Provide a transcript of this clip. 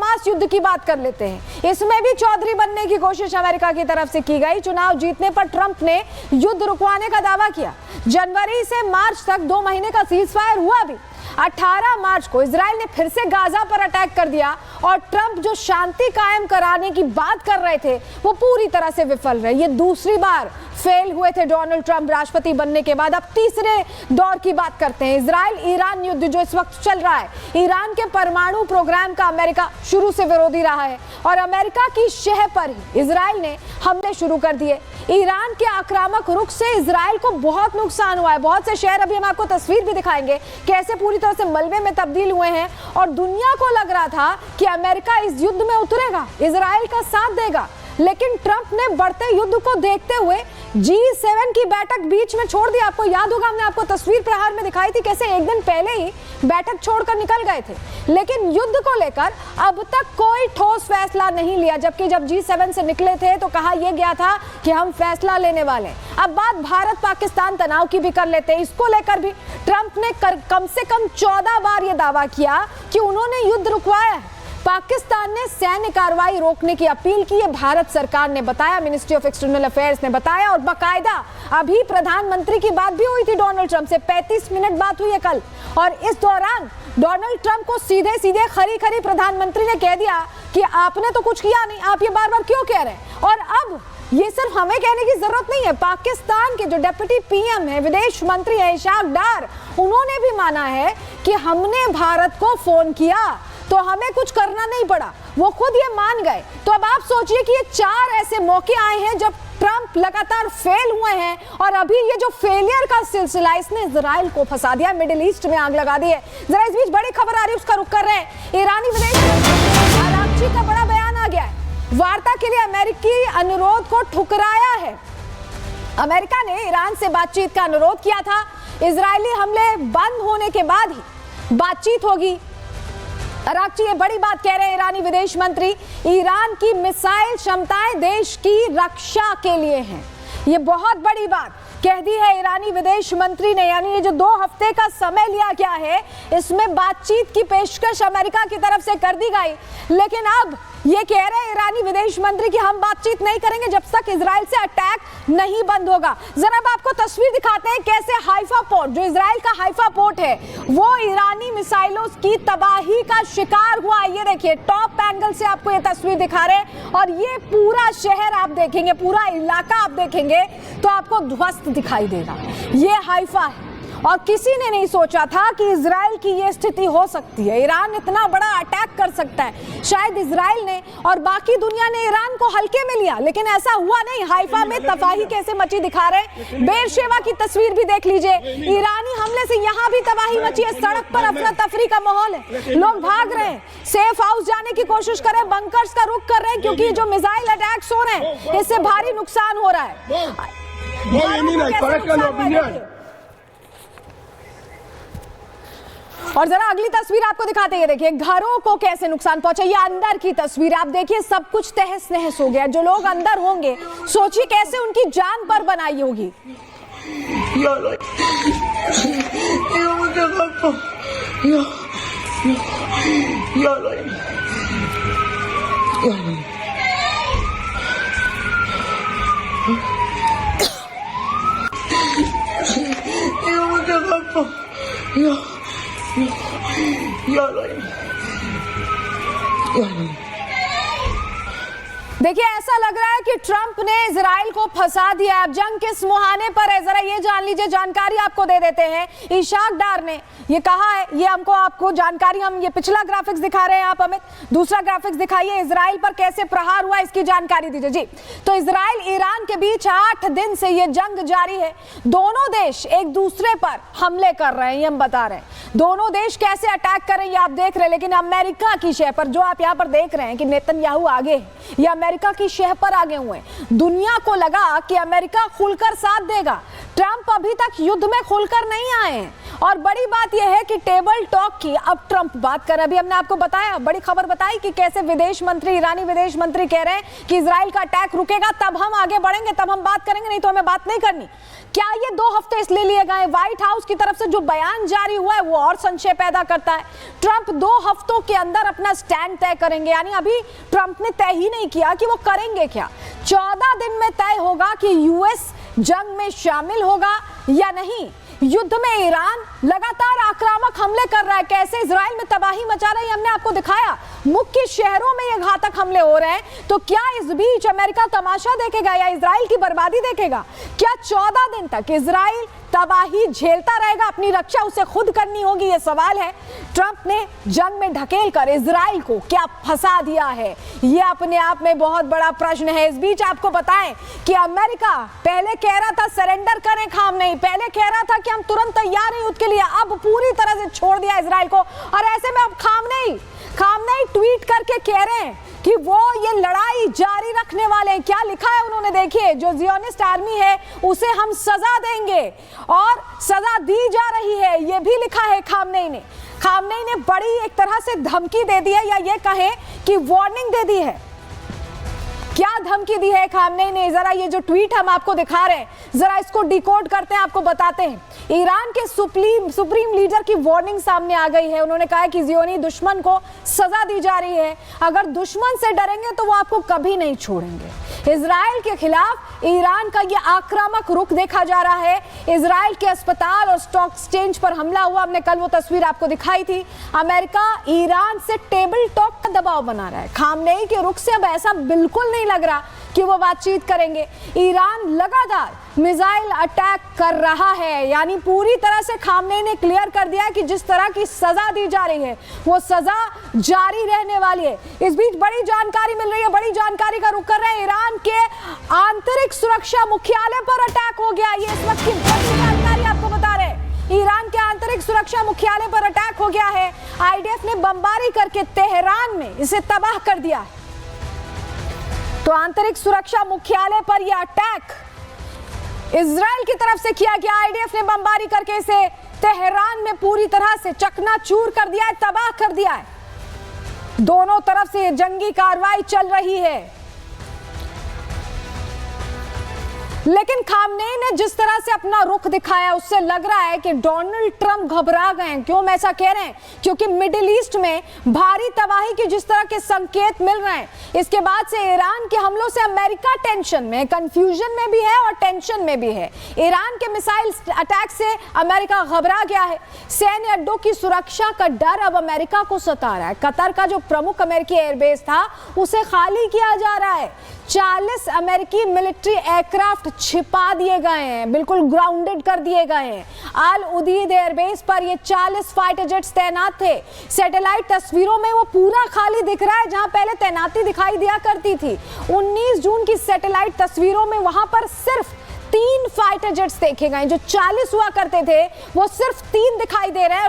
Hamas युद्ध की बात कर लेते हैं। इसमें भी चौधरी बनने की कोशिश अमेरिका की तरफ से की गई। चुनाव जीतने पर ट्रंप ने युद्ध रुकवाने का दावा किया। जनवरी से मार्च तक 2 महीने का सीजफायर हुआ भी। 18 मार्च को इजराइल ने फिर से गाजा पर अटैक कर दिया और ट्रंप जो शांति कायम कराने की बात कर रहे थे वो पूरी तरह से विफल रहे। ये दूसरी बार फेल हुए थे डोनाल्ड ट्रंप राष्ट्रपति बनने के बाद। अब तीसरे दौर की बात करते हैं। इजराइल ईरान युद्ध जो इस वक्त चल रहा है, ईरान के परमाणु प्रोग्राम का अमेरिका शुरू से विरोधी रहा है और अमेरिका की शह पर ही इजराइल ने हमले शुरू कर दिए। ईरान के आक्रामक रुख से इजराइल को बहुत नुकसान हुआ है। बहुत से शहर, अभी हम आपको तस्वीर भी दिखाएंगे, कैसे पूरी तरह से मलबे में तब्दील हुए हैं और दुनिया को लग रहा था कि अमेरिका इस युद्ध में उतरेगा, इजराइल का साथ देगा। लेकिन ट्रंप ने बढ़ते युद्ध को देखते हुए G7 की बैठक बीच में छोड़ दी। आपको याद होगा, हमने आपको तस्वीर प्रहार में दिखाई थी कैसे एक दिन पहले ही बैठक छोड़कर निकल गए थे। लेकिन युद्ध को लेकर अब तक कोई ठोस फैसला नहीं लिया, जबकि जब G7 से निकले थे तो कहा यह गया था कि हम फैसला लेने वाले। अब बात भारत पाकिस्तान तनाव की भी कर लेते हैं। इसको लेकर भी ट्रंप ने कम से कम 14 बार यह दावा किया कि उन्होंने युद्ध रुकवाया है। पाकिस्तान ने सैन्य कार्रवाई रोकने की अपील की है, भारत सरकार ने बताया, मिनिस्ट्री ऑफ एक्सटर्नल अफेयर्स ने बताया और बाकायदा अभी प्रधानमंत्री की बात भी हुई थी डोनाल्ड ट्रंप से। 35 मिनट बात हुई है कल और इस दौरान डोनाल्ड ट्रंप को सीधे सीधे खरी खरी प्रधानमंत्री ने कह दिया कि आपने तो कुछ किया नहीं, आप ये बार बार क्यों कह रहे हैं। और अब ये सिर्फ हमें कहने की जरूरत नहीं है, पाकिस्तान के जो डिप्टी पीएम है, विदेश मंत्री है इशाक डार, उन्होंने भी माना है कि हमने भारत को फोन किया तो हमें कुछ करना नहीं पड़ा, वो खुद ये मान गए। तो अब आप सोचिए कि ये 4 ऐसे मौके आए हैं जब ट्रंप लगातार फेल हुए हैं और अभी ये जो फेलियर का सिलसिला इसने इजराइल को फंसा दिया, मिडिल ईस्ट में आग लगा दी है। जरा इस बीच बड़ी खबर आ रही है, उसका रुख कर रहे हैं। ईरानी विदेश मंत्री अरागची का बड़ा बयान आ गया है। वार्ता के लिए अमेरिकी अनुरोध को ठुकराया है। अमेरिका ने ईरान से बातचीत का अनुरोध किया था, इजरायली हमले बंद होने के बाद ही बातचीत होगी। अरागची ये बड़ी बात कह रहे हैं ईरानी विदेश मंत्री, ईरान की मिसाइल क्षमताएं देश की रक्षा के लिए हैं। ये बहुत बड़ी बात कह दी है ईरानी विदेश मंत्री ने। यानी ये जो 2 हफ्ते का समय लिया गया है, इसमें बातचीत की पेशकश अमेरिका की तरफ से कर दी गई। लेकिन अब ये कह रहे हैं ईरानी विदेश मंत्री कि हम बातचीत नहीं करेंगे जब तक इजराइल से अटैक नहीं बंद होगा। जरा अब आपको तस्वीर दिखाते हैं कैसे हाइफा पोर्ट, जो इजराइल का हाइफा पोर्ट है, वो ईरानी मिसाइलों की तबाही का शिकार हुआ। ये देखिए, टॉप एंगल से आपको ये तस्वीर दिखा रहे हैं और ये पूरा शहर आप देखेंगे, पूरा इलाका आप देखेंगे तो आपको ध्वस्त दिखाई देगा। ये हाइफा है और किसी ने नहीं सोचा था कि इजराइल की ये स्थिति हो सकती है, ईरान इतना बड़ा अटैक कर सकता है। शायद इजराइल ने और बाकी दुनिया ने ईरान को हल्के में लिया, लेकिन ऐसा हुआ नहीं। हाइफा में तबाही कैसे मची दिखा रहे, बेरशेवा की तस्वीर भी देख लीजिए। ईरानी हमले से यहाँ भी तबाही मची है, सड़क पर अफरा तफरी का माहौल है, लोग भाग रहे हैं, सेफ हाउस जाने की कोशिश कर रहे हैं, बंकर्स का रुख कर रहे हैं, क्योंकि जो मिसाइल अटैक्स हो रहे हैं इससे भारी नुकसान हो रहा है। और जरा अगली तस्वीर आपको दिखाते हैं, देखिए घरों को कैसे नुकसान पहुंचा। ये अंदर की तस्वीर आप देखिए, सब कुछ तहस नहस हो गया। जो लोग अंदर होंगे सोचिए कैसे उनकी जान पर बनाई होगी। देखिए ऐसा लग रहा है कि ट्रंप ने इजराइल को फंसा दिया। अब जंग किस मुहाने पर है, जरा ये जान लीजिए, जानकारी आपको दे देते हैं। इशाक डार ने ये कहा है, ये हमको आपको जानकारी, हम ये पिछला ग्राफिक्स दिखा रहे हैं, आप हमें दूसरा ग्राफिक्स दिखाइए, इजराइल पर कैसे प्रहार हुआ इसकी जानकारी दीजिए जी। तो इजराइल ईरान के बीच 8 दिन से ये जंग जारी है। दोनों देश एक दूसरे पर हमले कर रहे हैं, ये हम बता रहे हैं। दोनों देश कैसे अटैक कर रहे हैं ये आप देख रहे हैं, लेकिन अमेरिका की शह पर, जो आप यहाँ पर देख रहे हैं कि नेतन्याहू आगे है, ये अमेरिका की शह पर आगे हुए। दुनिया को लगा कि अमेरिका खुलकर साथ देगा। ट्रंप अभी तक युद्ध में खुलकर नहीं आए हैं और बड़ी बात यह है कि टेबल टॉक की अब ट्रंप बात कर रहे हैं। अभी हमने आपको बताया, बड़ी खबर बताई कि कैसे विदेश मंत्री, ईरानी विदेश मंत्री कह रहे हैं कि इजराइल का अटैक रुकेगा तब हम आगे बढ़ेंगे, तब हम बात करेंगे, नहीं तो हमें बात नहीं करनी। क्या ये 2 हफ्ते इसलिए लिए गए? व्हाइट हाउस की तरफ से जो बयान जारी हुआ है वो और संशय पैदा करता है। ट्रंप 2 हफ्तों के अंदर अपना स्टैंड तय करेंगे, यानी अभी ट्रंप ने तय ही नहीं किया कि वो करेंगे क्या। 14 दिन में तय होगा कि यूएस जंग में शामिल होगा या नहीं। युद्ध में ईरान लगातार आक्रामक हमले कर रहा है, कैसे इजराइल में तबाही मचा रहा है हमने आपको दिखाया। मुख्य शहरों में ये घातक हमले हो रहे हैं, तो क्या इस बीच अमेरिका तमाशा देखेगा या इजराइल की बर्बादी देखेगा? क्या 14 दिन तक इजराइल तबाही झेलता रहेगा? अपनी रक्षा उसे खुद करनी होगी, ये सवाल है। ट्रंप ने जंग में ढकेल कर इजराइल को क्या फंसा दिया है, ये अपने आप में बहुत बड़ा प्रश्न है। इस बीच आपको बताएं कि अमेरिका पहले कह रहा था सरेंडर करें खामनेई, पहले कह रहा था कि हम तुरंत तैयार हैं युद्ध के लिए, अब पूरी तरह से छोड़ दिया इजराइल को। और ऐसे में अब खामनेई ट्वीट करके कह रहे हैं कि वो ये लड़ाई जारी रखने वाले हैं। क्या लिखा है उन्होंने, देखिए, जो ज़ियोनिस्ट आर्मी है उसे हम सजा देंगे और सजा दी जा रही है, ये भी लिखा है खामनेई ने। खामनेई ने बड़ी एक तरह से धमकी दे दी है, या ये कहें कि वार्निंग दे दी है। क्या धमकी दी है खामनेई ने? जरा ये जो ट्वीट हम आपको दिखा रहे हैं, जरा इसको डिकोड करते हैं, आपको बताते हैं। ईरान के सुप्रीम लीडर की वार्निंग सामने आ गई है। उन्होंने कहा है कि ज़ियोनी दुश्मन को सजा दी जा रही है, अगर दुश्मन से डरेंगे तो वो आपको कभी नहीं छोड़ेंगे। इजराइल के खिलाफ ईरान का ये आक्रामक रुख देखा जा रहा है। इजराइल के अस्पताल और स्टॉक एक्सचेंज पर हमला हुआ, हमने कल वो तस्वीर आपको दिखाई थी। अमेरिका ईरान से टेबल टॉक का दबाव बना रहा है। खामनेई के रुख से अब ऐसा बिल्कुल नहीं लग रहा कि वो बातचीत करेंगे। ईरान लगातार मिसाइल अटैक कर रहा है, यानी पूरी तरह से खामनेई ने क्लियर कर दिया है कि जिस तरह की सजा दी जा रही है वो सजा जारी रहने वाली है। इस बीच बड़ी जानकारी मिल रही है, बड़ी जानकारी का रुख कर रहे हैं। ईरान के आंतरिक सुरक्षा मुख्यालय पर अटैक हो गया, ये इस वक्त की बड़ी जानकारी आपको बता रहे हैं। ईरान के आंतरिक सुरक्षा मुख्यालय पर अटैक हो गया है। आईडीएफ ने बमबारी करके तेहरान में इसे तबाह कर दिया है। तो आंतरिक सुरक्षा मुख्यालय पर यह अटैक इजराइल की तरफ से किया गया। आईडीएफ ने बमबारी करके इसे तेहरान में पूरी तरह से चकनाचूर कर दिया है, तबाह कर दिया है। दोनों तरफ से जंगी कार्रवाई चल रही है, लेकिन खामनेई ने जिस तरह से अपना रुख दिखाया उससे लग रहा है कि डोनाल्ड ट्रंप घबरा गए हैं। क्यों हम ऐसा कह रहे हैं? क्योंकि मिडिल ईस्ट में भारी तबाही के जिस तरह के संकेत मिल रहे हैं, इसके बाद से ईरान के हमलों से अमेरिका टेंशन में, कंफ्यूजन में भी है और टेंशन में भी है। ईरान के मिसाइल अटैक से अमेरिका घबरा गया है। सैन्य अड्डों की सुरक्षा का डर अब अमेरिका को सता रहा है। कतर का जो प्रमुख अमेरिकी एयरबेस था उसे खाली किया जा रहा है। 40 अमेरिकी मिलिट्री एयरक्राफ्ट छिपा दिए गए हैं, बिल्कुल ग्राउंडेड कर दिए गए हैं। अल उदीद एयरबेस पर ये 40 फाइटर जेट्स तैनात थे। सैटेलाइट तस्वीरों में वो पूरा खाली दिख रहा है, जहां पहले तैनाती दिखाई दिया करती थी। 19 जून की सैटेलाइट तस्वीरों में वहां पर सिर्फ 3 फाइटर जेट्स देखे गए। जो 40 हुआ करते थे वो सिर्फ 3 दिखाई दे रहे हैं।